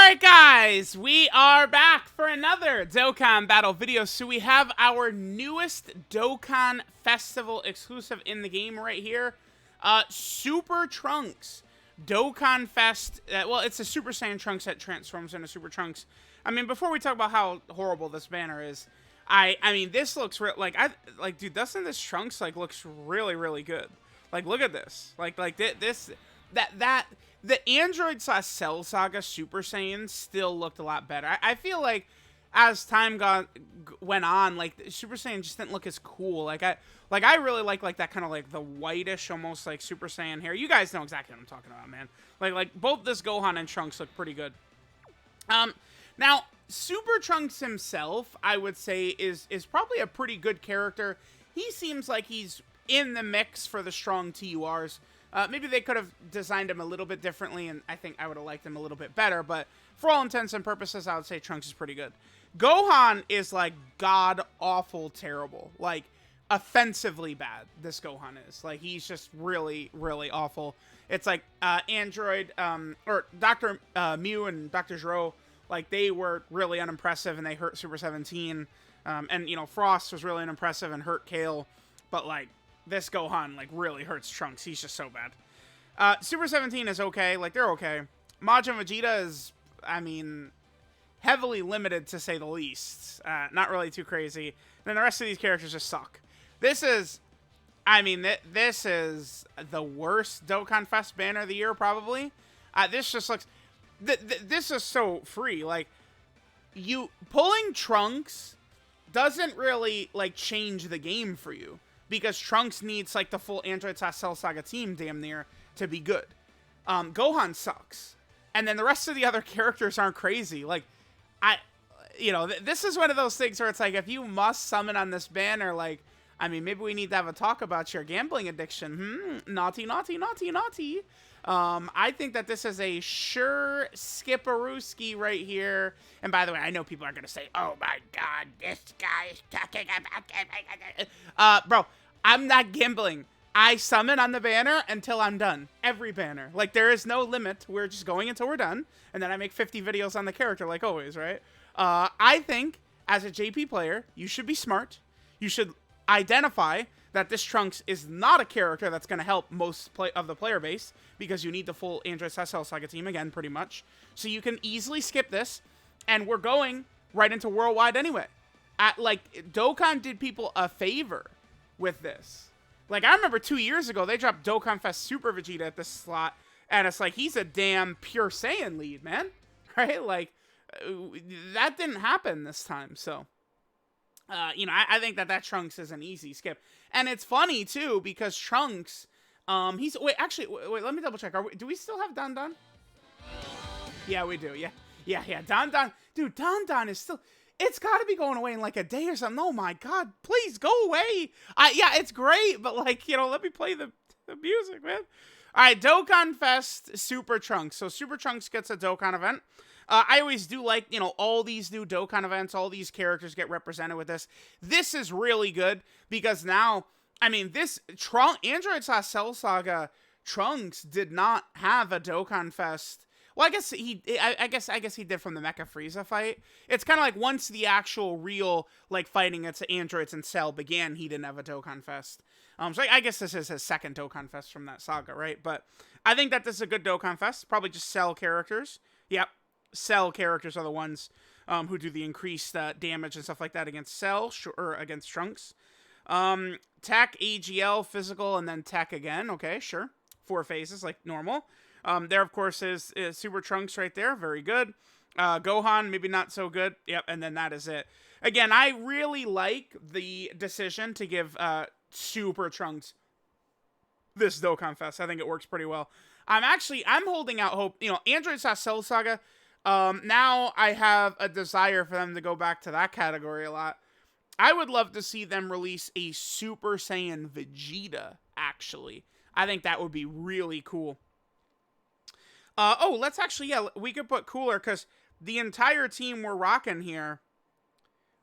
Alright guys, we are back for another Dokkan battle video. So we have our newest Dokkan Festival exclusive in the game right here. Super Trunks. Dokkan Fest, well, it's a Super Saiyan Trunks that transforms into Super Trunks. I mean, before we talk about how horrible this banner is, I mean, this looks dude, doesn't this Trunks, looks really, really good? Like, look at this. The Android / Cell Saga Super Saiyan still looked a lot better. I feel like as time went on, Super Saiyan just didn't look as cool. I really like that kind of the whitish, almost like Super Saiyan hair. You guys know exactly what I'm talking about, man. Like both this Gohan and Trunks look pretty good. Now Super Trunks himself, I would say, is probably a pretty good character. He seems like he's in the mix for the strong TURs. Maybe they could have designed him a little bit differently, and I think I would have liked him a little bit better, but for all intents and purposes, I would say Trunks is pretty good. Gohan is, god-awful terrible. Offensively bad, this Gohan is. He's just really, really awful. It's Android, or Dr. Mew and Dr. Zero, they were really unimpressive, and they hurt Super 17, and, Frost was really unimpressive and hurt Kale, but, this Gohan, really hurts Trunks. He's just so bad. Super 17 is okay. They're okay. Majin Vegeta is, I mean, heavily limited, to say the least. Not really too crazy. Then the rest of these characters just suck. This is, I mean, this is the worst Dokkan Fest banner of the year, probably. This just looks, this is so free. Pulling Trunks doesn't really, change the game for you. Because Trunks needs, the full Android / Cell Saga team, damn near, to be good. Gohan sucks. And then the rest of the other characters aren't crazy. This is one of those things where it's if you must summon on this banner, I mean, maybe we need to have a talk about your gambling addiction. Naughty, naughty, naughty, naughty. I think that this is a sure skip-a-rooski right here. And by the way, I know people are going to say, oh my god, this guy is talking about gambling. Bro, I'm not gambling. I summon on the banner until I'm done. Every banner. There is no limit. We're just going until we're done. And then I make 50 videos on the character, like always, right? I think, as a JP player, you should be smart. You should identify that this Trunks is not a character that's going to help most of the player base, because you need the full Android / Cell Saga team again, pretty much. So you can easily skip this, and we're going right into Worldwide anyway. Dokkan did people a favor with this. I remember 2 years ago, they dropped Dokkan Fest Super Vegeta at this slot, and it's he's a damn pure Saiyan lead, man. Right? That didn't happen this time, so... I think that Trunks is an easy skip. And it's funny, too, because Trunks, wait, let me double check. Do we still have Don Don? Yeah, we do, yeah. Don Don, dude, Don Don is still, it's gotta be going away in a day or something. Oh my god, please go away. Yeah, it's great, but let me play the music, man. Alright, Dokkan Fest Super Trunks. So Super Trunks gets a Dokkan event. I always do all these new Dokkan events, all these characters get represented with this. This is really good, because now, I mean, this Android / Cell Saga Trunks did not have a Dokkan Fest. Well, I guess he did from the Mecha Frieza fight. It's kind of once the actual real, fighting against Androids and Cell began, he didn't have a Dokkan Fest. So I guess this is his second Dokkan Fest from that saga, right? But I think that this is a good Dokkan Fest. Probably just Cell characters. Yep. Cell characters are the ones who do the increased damage and stuff like that against Cell, or against Trunks. Tech, AGL, physical, and then Tech again. Okay, sure. 4 phases, like normal. There, of course, is Super Trunks right there. Very good. Gohan, maybe not so good. Yep, and then that is it. Again, I really like the decision to give Super Trunks this Dokkan Fest. I think it works pretty well. I'm holding out hope. Android / Cell Saga, now I have a desire for them to go back to that category a lot. I would love to see them release a Super Saiyan Vegeta, actually. I think that would be really cool. Let's actually, yeah, we could put Cooler, because the entire team we're rocking here.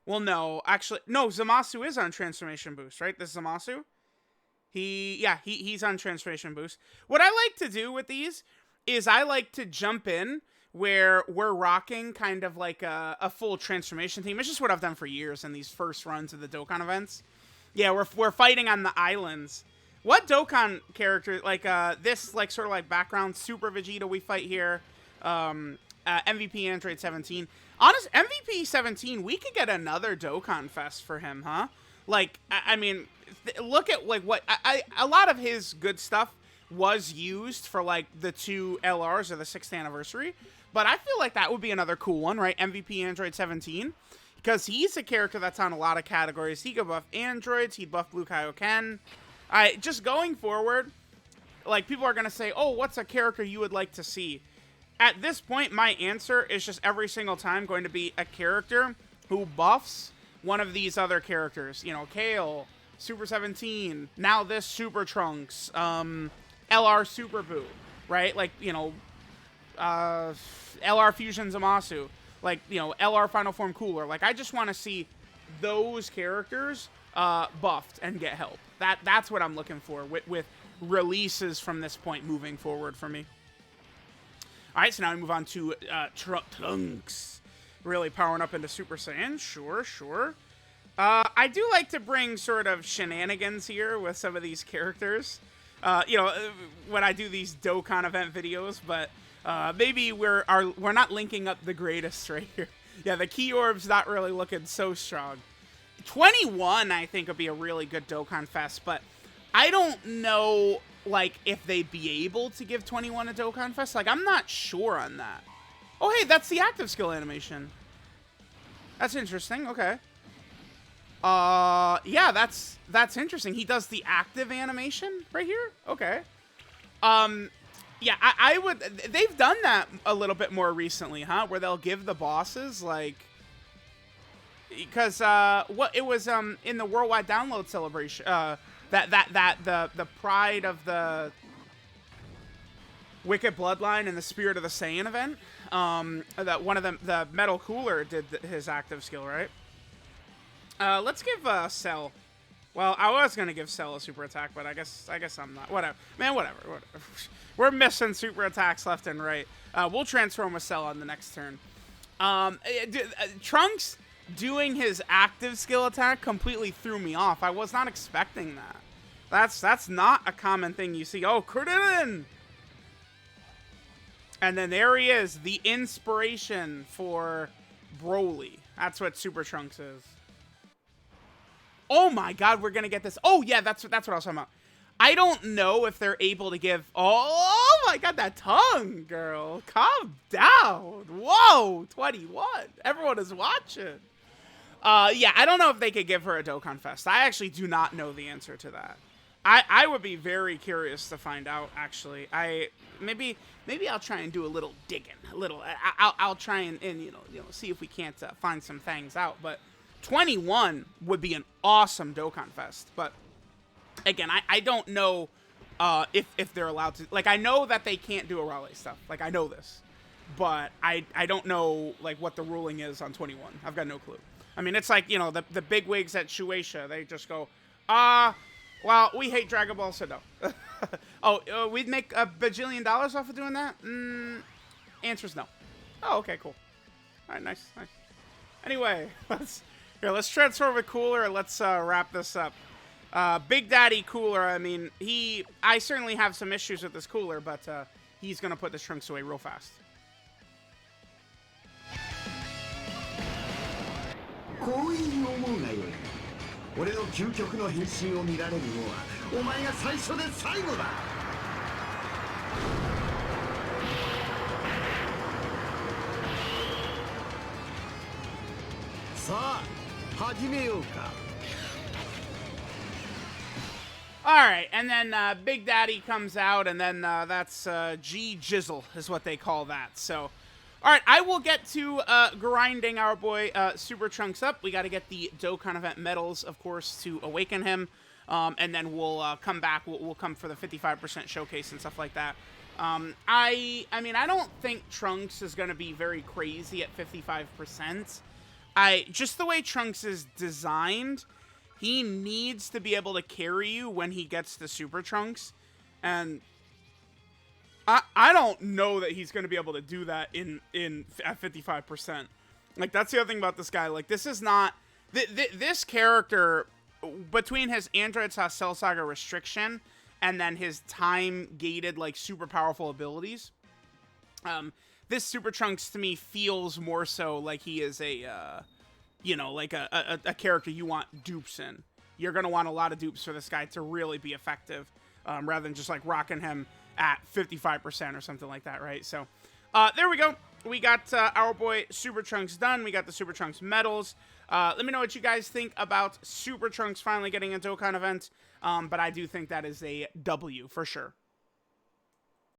Well, no, actually, no, Zamasu is on Transformation Boost, right? This is Zamasu. He's on Transformation Boost. What I like to do with these is I like to jump in where we're rocking kind of like a full transformation theme. It's just what I've done for years in these first runs of the Dokkan events. Yeah, we're fighting on the islands. What Dokkan character, like this like sort of like background Super Vegeta we fight here, MVP Android 17. Honest, MVP 17, we could get another Dokkan Fest for him, huh? Like, I mean, look at like what a lot of his good stuff was used for like the 2 LRs or the 6th anniversary, but I feel like that would be another cool one, right? MVP Android 17, because he's a character that's on a lot of categories. He could buff androids, he'd buff Blue Kaioken. Just going forward, like people are gonna say, oh, what's a character you would like to see? At this point, my answer is just every single time going to be a character who buffs one of these other characters. You know, Kale, Super 17, now this Super Trunks, LR Super Boo, right? Like, you know, LR Fusion Zamasu, like, you know, LR Final Form Cooler. Like, I just want to see those characters buffed and get help. That's what I'm looking for with releases from this point moving forward for me. All right, so now we move on to Trunks. Really powering up into Super Saiyan. Sure. I do like to bring sort of shenanigans here with some of these characters. You know, when I do these Dokkan event videos, but maybe we're not linking up the greatest right here. Yeah, the Key Orb's not really looking so strong. 21, I think, would be a really good Dokkan Fest, but I don't know, like, if they'd be able to give 21 a Dokkan Fest. Like, I'm not sure on that. Oh, hey, that's the active skill animation. That's interesting. Okay. Yeah, that's interesting. He does the active animation right here. Okay. Yeah, I would. They've done that a little bit more recently, huh? Where they'll give the bosses like, because what it was in the worldwide download celebration. The pride of the Wicked Bloodline and the Spirit of the Saiyan event. That one of them, the Metal Cooler, did his active skill, right? Let's give Cell. Well, I was gonna give Cell a super attack, but I guess I'm not. Whatever, man. Whatever. We're missing super attacks left and right. We'll transform with Cell on the next turn. Trunks doing his active skill attack completely threw me off. I was not expecting that. That's not a common thing you see. Oh, Krillin! And then there he is, the inspiration for Broly. That's what Super Trunks is. Oh my god, we're gonna get this. Oh yeah, that's what I was talking about. I don't know if they're able to give... Oh my god, that tongue, girl. Calm down. Whoa, 21. Everyone is watching. Yeah, I don't know if they could give her a Dokkan Fest. I actually do not know the answer to that. I would be very curious to find out, actually. Maybe I'll try and do a little digging. I'll try and you know see if we can't find some things out. But 21 would be an awesome Dokkan Fest. But again, I don't know if they're allowed to. Like, I know that they can't do a Raleigh stuff. Like, I know this. But I don't know, like, what the ruling is on 21. I've got no clue. I mean, it's like, you know, the big wigs at Shueisha. They just go, well, we hate Dragon Ball, so no. Oh, we'd make $1 bajillion off of doing that? Answer's no. Oh, okay, cool. All right, nice. Anyway, let's transform with Cooler. Let's wrap this up. Big Daddy Cooler, I mean, I certainly have some issues with this Cooler, but he's going to put this Trunks away real fast. 光栄に思うがよい。俺の究極の変身を見られるのはお前が最初で最後だ。さあ、始めようか。Alright, and then Big Daddy comes out, and then that's G Jizzle is what they call that. So, alright, I will get to grinding our boy Super Trunks up. We got to get the Dokkan event medals, of course, to awaken him. And then we'll come back. We'll come for the 55% showcase and stuff like that. I mean, I don't think Trunks is going to be very crazy at 55%. Just the way Trunks is designed, he needs to be able to carry you when he gets the Super Trunks. And I don't know that he's going to be able to do that at 55%. Like, that's the other thing about this guy. Like, this is not... this character, between his Android Cell Saga restriction and then his time-gated, like, super powerful abilities, this Super Trunks, to me, feels more so like he is a, you know, like a character you want dupes in. You're going to want a lot of dupes for this guy to really be effective, rather than just, like, rocking him at 55% or something like that, right? So, there we go. We got our boy Super Trunks done. We got the Super Trunks medals. Let me know what you guys think about Super Trunks finally getting a Dokkan event. But I do think that is a W for sure.